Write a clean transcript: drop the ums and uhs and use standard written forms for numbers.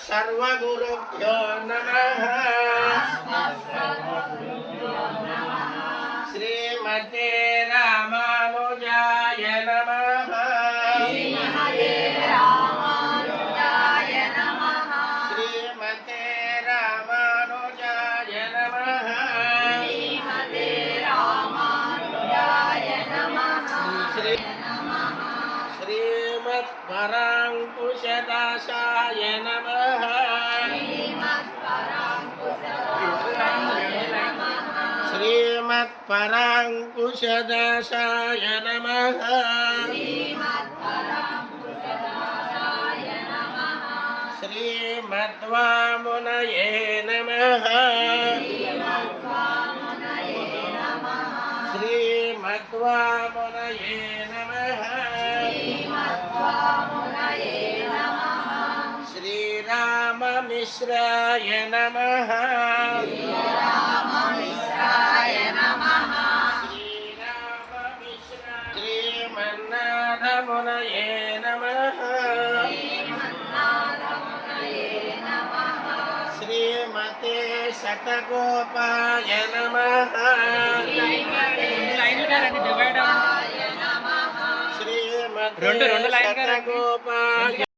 सर्वगुरुभ्यो नमः। श्रीमते रामानुजाय नमः। श्रीमते रामानुजाय नमः। श्रीमते रामानुजाय नमः। श्रीमते रामानुजाय नमः। श्रीमत्पराङ्कुशदासाय नमः। श्रीमत्पराङ्कुशदासाय नमः। श्रीमद्वामुनये नमः। श्रीमद्वामुनये नमः। श्रीराममिश्राय नमः। श्रीमन्नाथमुनये नमः। श्रीमते शतगोपाय नमः। श्रीमते शतगोपाय